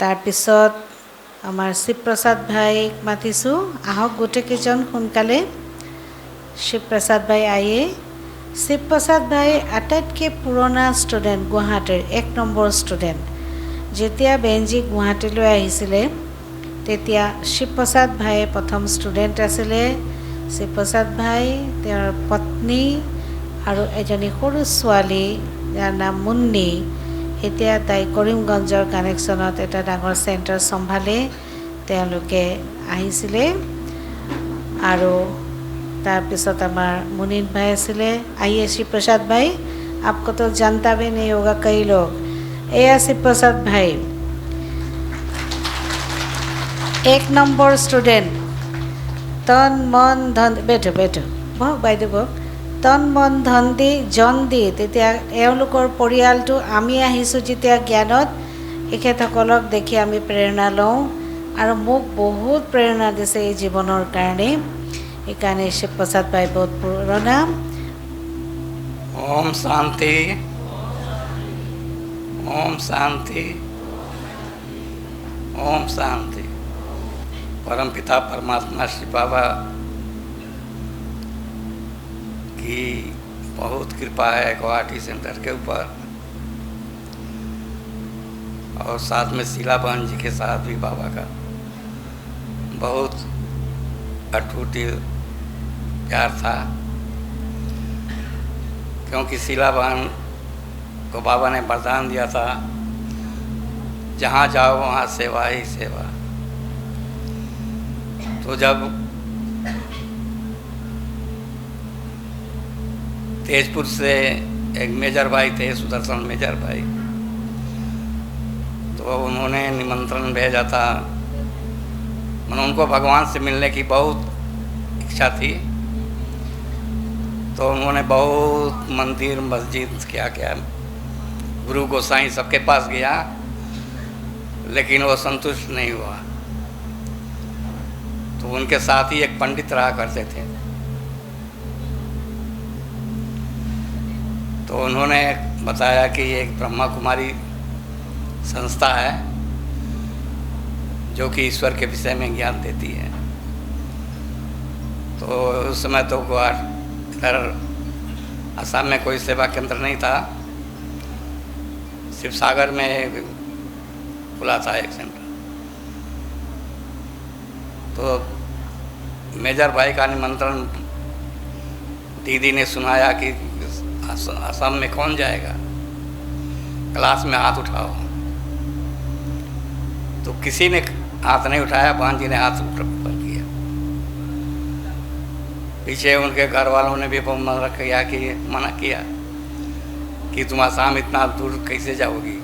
তাৰপিছত আমাৰ শিৱপ্ৰসাদ ভাইক মাতিছোঁ, আহক গোটেইকেইজন সোনকালে। শিৱপ্ৰসাদ ভাই আয়ে। শিৱপ্ৰসাদ ভাই আটাইতকৈ পুৰণা ষ্টুডেণ্ট, গুৱাহাটীৰ 1 নম্বৰ ষ্টুডেণ্ট। যেতিয়া বেঞ্জি গুৱাহাটীলৈ আহিছিলে তেতিয়া শিৱপ্ৰসাদ ভাই প্ৰথম ষ্টুডেণ্ট আছিলে। শিৱপ্ৰসাদ ভাই, তেওঁৰ পত্নী আৰু এজনী সৰু ছোৱালী যাৰ নাম মুন্নী, এতিয়া তাই কৰিমগঞ্জৰ কানেকশ্যনত এটা ডাঙৰ চেণ্টাৰ চম্ভালে। তেওঁলোকে আহিছিলে। আৰু তাৰপিছত আমাৰ মুনীন ভাই আছিলে। आइए शिवप्रसाद भाई, आपको तो जानता भी नहीं होगा कई लोग। एया शिवप्रसाद भाई 1 নম্বৰ ষ্টুডেণ্ট। তন মন ধন, বেঠো বেঠো, বহক বাইদেউ বহক। তন মন ধন দি জন দি তেতিয়া এওঁলোকৰ পৰিয়ালটো, আমি আহিছোঁ যেতিয়া জ্ঞানত, এখেতসকলক দেখি আমি প্ৰেৰণা লওঁ আৰু মোক বহুত প্ৰেৰণা দিছে এই জীৱনৰ কাৰণে। সেইকাৰণে শিৱপ্ৰসাদ ভাই বহুত পুৰণা। ओम शांति, ओम शांति, ओम शांति। परमपिता परमात्मा श्री बाबा की बहुत कृपा है गुवाहाटी सेंटर के ऊपर, और साथ में शीला बहन जी के साथ भी बाबा का बहुत अटूट प्यार था। क्योंकि शीला बहन को बाबा ने वरदान दिया था, जहाँ जाओ वहाँ सेवा ही सेवा। तो जब तेजपुर से एक मेजर भाई थे, सुदर्शन मेजर भाई, तो उन्होंने निमंत्रण भेजा था। उनको भगवान से मिलने की बहुत इच्छा थी, तो उन्होंने बहुत मंदिर मस्जिद क्या क्या गुरु गोसाई सबके पास गया, लेकिन वो संतुष्ट नहीं हुआ। तो उनके साथ ही एक पंडित रहा करते थे, तो उन्होंने बताया कि एक ब्रह्मा कुमारी संस्था है जो कि ईश्वर के विषय में ज्ञान देती है। तो उस समय तो इधर असम में कोई सेवा केंद्र नहीं था, शिव सागर में खुला था एक सेंटर। तो मेजर भाई का निमंत्रण दीदी ने सुनाया कि असम में कौन जाएगा, क्लास में हाथ उठाओ। तो किसी ने हाथ नहीं उठाया, बहन जी ने हाथ ऊपर किया। पीछे उनके घर वालों ने भी मना किया कि तुम आसाम इतना दूर कैसे जाओगी,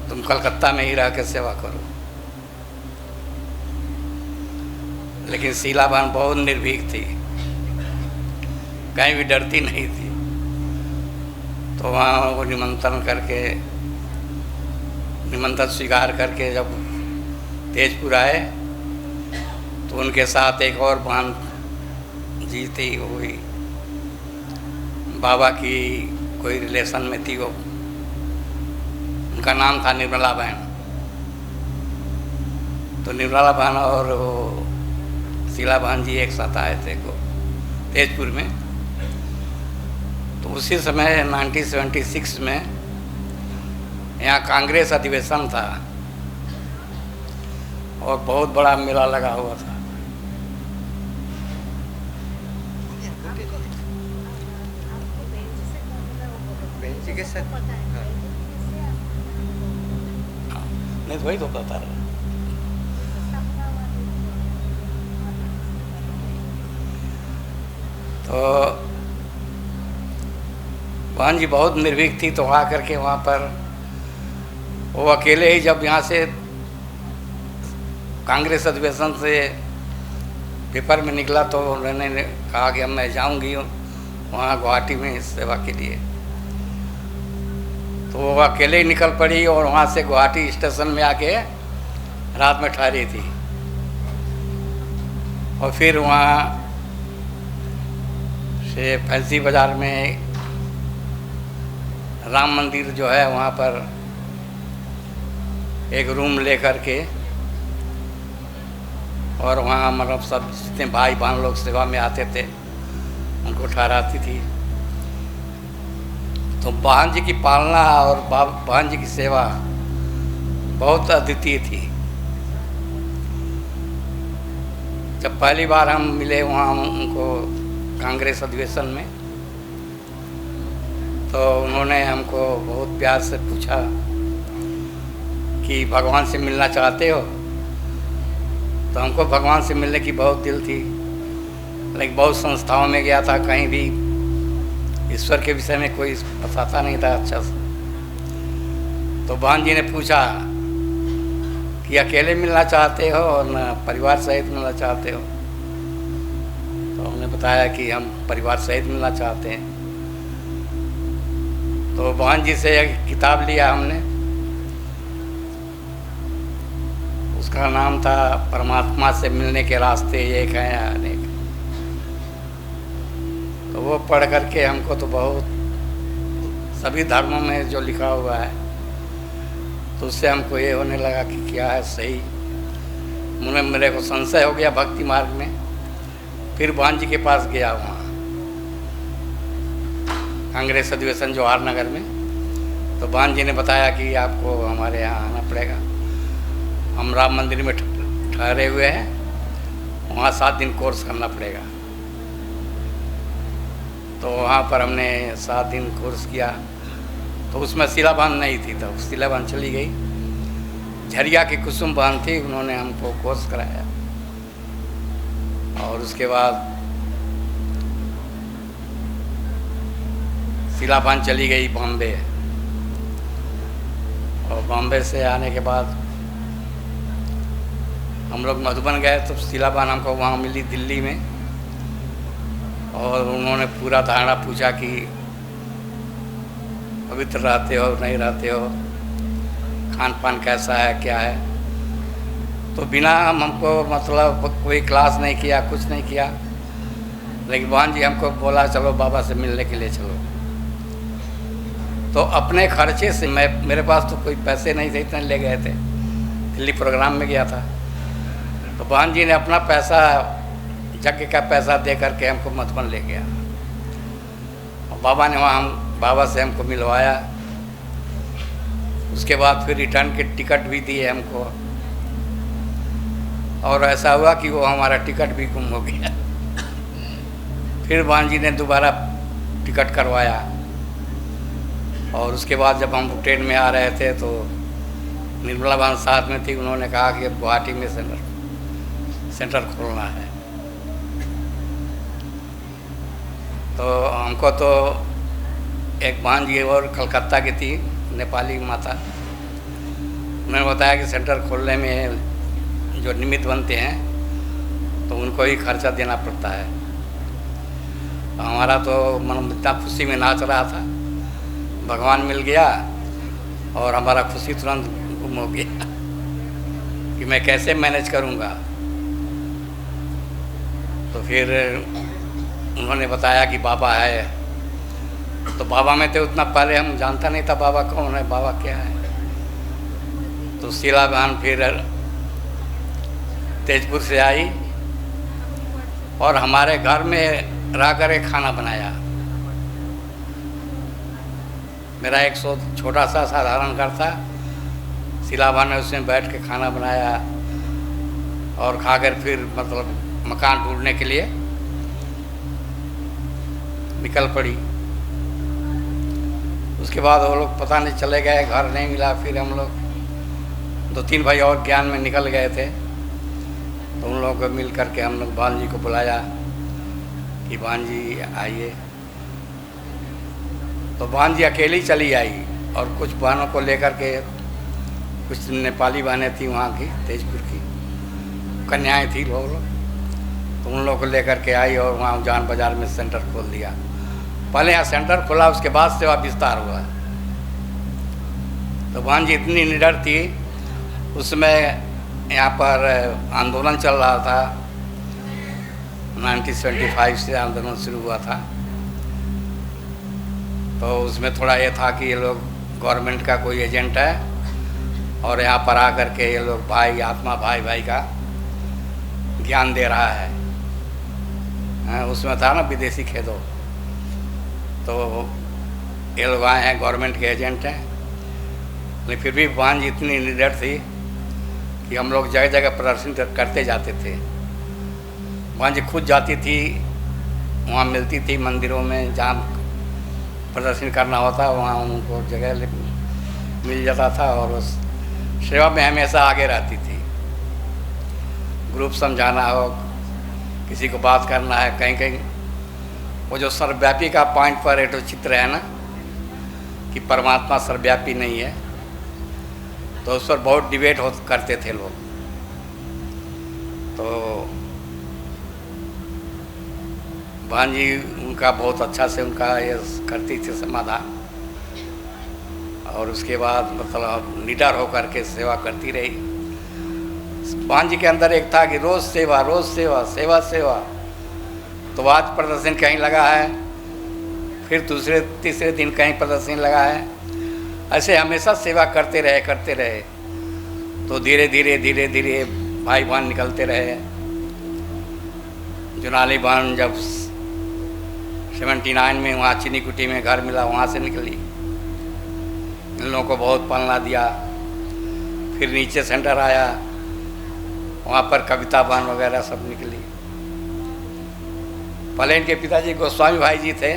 तुम कलकत्ता में ही रह के सेवा करो। लेकिन शीला बहन बहुत निर्भीक थी, कहीं भी डरती नहीं थी। तो वहाँ वो निमंत्रण स्वीकार करके जब तेजपुर आए, तो उनके साथ एक और बहन जी थी, वो भी बाबा की कोई रिलेशन में थी। वो उनका नाम था निर्मला बहन। तो निर्मला बहन और वो शीला बहन जी एक साथ आए थे को तेजपुर में। तो उसी समय 1976 में यहाँ कांग्रेस अधिवेशन था और बहुत बड़ा मेला लगा हुआ था। नहीं तो वही तो बता रहा। तो बहन जी बहुत निर्भीक थी, तो आकर के वहाँ पर वो अकेले ही जब यहाँ से कांग्रेस अधिवेशन से पेपर में निकला, तो उन्होंने कहा कि अब मैं जाऊँगी वहाँ गुवाहाटी में सेवा के लिए। तो तो वो अकेले ही निकल पड़ी और वहाँ से गुवाहाटी स्टेशन में आके रात में ठहरी थी। और फिर वहाँ से फैंसी बाज़ार में राम मंदिर जो है वहाँ पर एक रूम ले कर के, और वहाँ मतलब सब जितने भाई बहन लोग सेवा में आते थे उनको ठहराती थी। तो बहन जी की पालना और बहन जी की सेवा बहुत अद्वितीय थी। जब पहली बार हम मिले वहाँ उनको कांग्रेस अधिवेशन में, तो उन्होंने हमको बहुत प्यार से पूछा कि भगवान से मिलना चाहते हो। तो हमको भगवान से मिलने की बहुत दिल थी, लेकिन बहुत संस्थाओं में गया था, कहीं भी ईश्वर के विषय में कोई बताता नहीं था अच्छा से। तो बहन जी ने पूछा कि अकेले मिलना चाहते हो और न परिवार सहित मिलना चाहते हो। तो हमने बताया कि हम परिवार सहित मिलना चाहते हैं। तो बहन जी से एक किताब लिया हमने, उसका नाम था परमात्मा से मिलने के रास्ते एक हैं या अनेक। तो वो पढ़ करके हमको तो बहुत, सभी धर्मों में जो लिखा हुआ है, तो उससे हमको ये होने लगा कि क्या है सही। मेरे को संशय हो गया भक्ति मार्ग में। फिर बहन जी के पास गया वहाँ कांग्रेस अधिवेशन जवाहर नगर में। तो बहन जी ने बताया कि आपको हमारे यहाँ आना पड़ेगा, हम राम मंदिर में ठहरे हुए हैं, वहाँ 7 दिन कोर्स करना पड़ेगा। तो वहाँ पर हमने 7 दिन कोर्स किया। तो उसमें शीला बहन नहीं थी, तो शीला बहन चली गई। झरिया की कुसुम बहन थी, उन्होंने हमको कोर्स कराया। और उसके बाद शीला बहन चली गई बॉम्बे, और बॉम्बे से आने के बाद हम लोग मधुबन गए। तो शीला बहन हमको वहाँ मिली दिल्ली में, और उन्होंने पूरा धारणा पूछा कि पवित्र रहते हो नहीं रहते हो, खान पान कैसा है क्या है। तो बिना हमको मतलब कोई क्लास नहीं किया, कुछ नहीं किया, लेकिन बहन जी हमको बोला चलो बाबा से मिलने के लिए चलो। तो अपने खर्चे से, मेरे पास तो कोई पैसे नहीं थे, इतने ले गए थे, दिल्ली प्रोग्राम में गया था। तो बहन जी ने अपना पैसा, यज्ञ का पैसा दे करके हमको मधुबन ले गया। और बाबा ने वहाँ बाबा से हमको मिलवाया। उसके बाद फिर रिटर्न के टिकट भी दिए हमको, और ऐसा हुआ कि वो हमारा टिकट भी गुम हो गया। फिर बहन जी ने दोबारा टिकट करवाया। और उसके बाद जब हम ट्रेन में आ रहे थे तो निर्मला बहन साथ में थी, उन्होंने कहा कि अब गुवाहाटी में सेंटर खोलना है। तो हमको तो एक बहन जी और कलकत्ता की थी, नेपाली माता, उन्होंने बताया कि सेंटर खोलने में जो निमित्त बनते हैं तो उनको ही खर्चा देना पड़ता है। तो हमारा तो मन इतना खुशी में नाच रहा था, भगवान मिल गया और हमारा खुशी तुरंत गुम हो गया कि मैं कैसे मैनेज करूँगा। तो फिर उन्होंने बताया कि बाबा है। तो बाबा में तो उतना पहले हम जानता नहीं था बाबा कौन है, बाबा क्या है। तो शीला बहन फिर तेजपुर से आई और हमारे घर में रह कर एक खाना बनाया। मेरा एक छोटा सा साधारण घर था, शीला बहन ने उसमें बैठ के खाना बनाया और खाकर फिर मतलब मकान ढूंढने के लिए निकल पड़ी। उसके बाद वो लोग पता नहीं चले गए, घर नहीं मिला। फिर हम लोग 2-3 भाई और ज्ञान में निकल गए थे। तो उन लोगों को मिल करके हम लोग बहन जी को बुलाया कि बहन जी आइए। तो बहन जी अकेली चली आई और कुछ बहनों को लेकर के, कुछ नेपाली बहनें थी वहाँ की, तेजपुर की कन्याएं थी लोग, तो उन लोगों को लेकर के आई और वहाँ जान बाज़ार में सेंटर खोल दिया। पहले यहाँ सेंटर खोला, उसके बाद सेवा विस्तार हुआ। तो भांजी इतनी निडर थी। उसमें यहाँ पर आंदोलन चल रहा था, 1975 से आंदोलन शुरू हुआ था। तो उसमें थोड़ा ये था कि ये लोग गवर्नमेंट का कोई एजेंट है और यहाँ पर आकर के ये लोग भाई आत्मा भाई भाई का ज्ञान दे रहा है। उसमें था ना विदेशी खेदों। तो ये लोग आए हैं, गवर्नमेंट के एजेंट हैं। लेकिन फिर भी भांजी इतनी निडर थी कि हम लोग जगह जगह प्रदर्शन करते जाते थे। भांजी खुद जाती थी, वहाँ मिलती थी मंदिरों में, जहाँ प्रदर्शन करना होता वहाँ उनको जगह मिल जाता था और उस सेवा में हमेशा आगे रहती थी। ग्रुप समझाना हो, किसी को बात करना है, कहीं कहीं वो जो सर्वव्यापी का पॉइंट पर एक चित्र है ना कि परमात्मा सर्वव्यापी नहीं है, तो उस पर बहुत डिबेट करते थे लोग। तो भांजी उनका बहुत अच्छा से उनका ये करती थी समाधान। और उसके बाद मतलब निडर होकर के सेवा करती रही। भांजी के अंदर एक था कि रोज़ सेवा, रोज़ सेवा, सेवा सेवा। तो आज प्रदर्शन कहीं लगा है, फिर दूसरे तीसरे दिन कहीं प्रदर्शन लगा है, ऐसे हमेशा सेवा करते रहे। तो धीरे धीरे धीरे धीरे भाई बहन निकलते रहे। जुनाली बहन जब 79 में वहाँ चीनी कुटी में घर मिला, वहाँ से निकली। इन लोगों को बहुत पालना दिया। फिर नीचे सेंटर आया, वहाँ पर कविता बहन वगैरह सब निकली। पहले इनके पिताजी गोस्वामी भाई जी थे,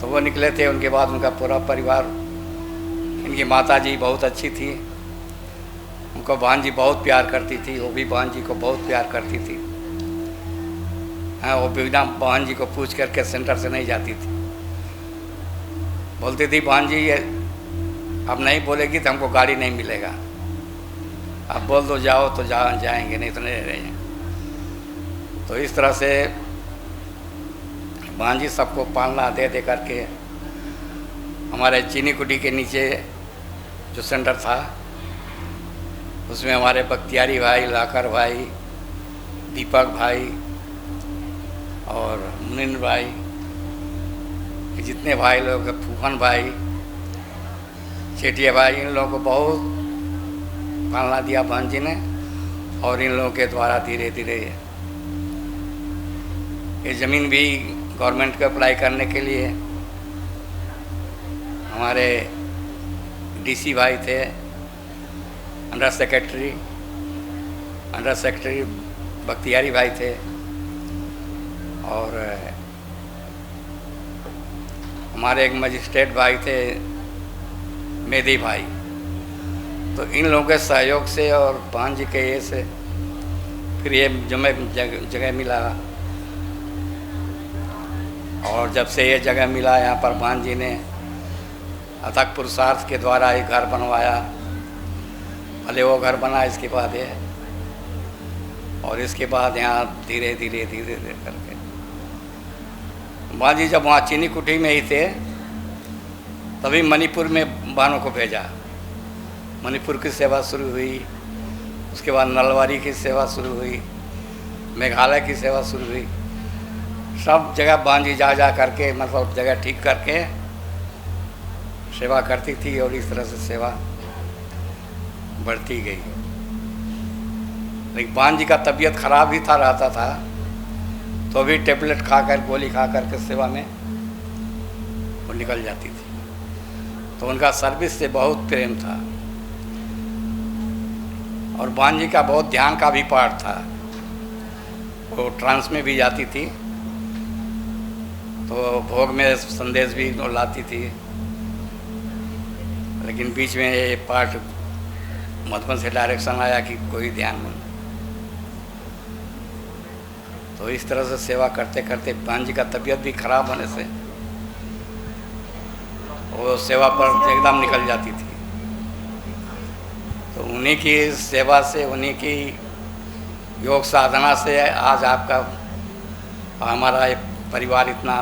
तो वो निकले थे। उनके बाद उनका पूरा परिवार। इनकी माता जी बहुत अच्छी थी, उनको भांजी बहुत प्यार करती थी, वो भी भांजी को बहुत प्यार करती थी। हाँ, वो बिना भांजी को पूछ करके सेंटर से नहीं जाती थी। बोलती थी भांजी ये अब नहीं बोलेगी तो हमको गाड़ी नहीं मिलेगा, अब बोल दो जाओ तो जाएंगे, नहीं तो नहीं रहेंगे। तो इस तरह से भांजी सबको पालना दे करके हमारे चीनी कुटी के नीचे जो सेंटर था उसमें हमारे बख्तियारी भाई, लाकर भाई, दीपक भाई और मुनिन भाई, जितने भाई लोग, फूफन भाई, चेटिया भाई, इन लोगों को बहुत पालना दिया भांजी ने। और इन लोगों के द्वारा धीरे धीरे ये ज़मीन भी गवर्नमेंट को अप्लाई करने के लिए हमारे डीसी भाई थे, अंडर सेक्रेटरी बख्तियारी भाई थे और हमारे एक मजिस्ट्रेट भाई थे मेदी भाई। तो इन लोगों के सहयोग से और भांजी के ये से फिर ये जगह मिला। और जब से ये जगह मिला यहाँ पर भांजी ने अथक पुरुषार्थ के द्वारा एक घर बनवाया। भले वो घर बना, इसके बाद ये, और इसके बाद यहाँ धीरे धीरे करके भांजी जब वहाँ चीनी कुटी में ही थे तभी मणिपुर में बहनों को भेजा। मणिपुर की सेवा शुरू हुई, उसके बाद नलवारी की सेवा शुरू हुई, मेघालय की सेवा शुरू हुई। सब जगह भांजी जा करके मतलब जगह ठीक करके सेवा करती थी और इस तरह से सेवा बढ़ती गई। लेकिन भांजी का तबीयत खराब ही था, रहता था, तो भी टेबलेट खाकर, गोली खा कर के सेवा में वो निकल जाती थी। तो उनका सर्विस से बहुत प्रेम था और भांजी का बहुत ध्यान का भी पाठ था। वो ट्रांस में भी जाती थी, तो भोग में संदेश भी लाती थी। लेकिन बीच में ये पाठ मधुबन से डायरेक्शन आया कि कोई ध्यान नहीं। तो इस तरह से सेवा करते करते भांजी का तबीयत भी खराब होने से वो सेवा पर एकदम निकल जाती थी। तो उन्हीं की सेवा से, उन्हीं की योग साधना से आज आपका हमारा परिवार इतना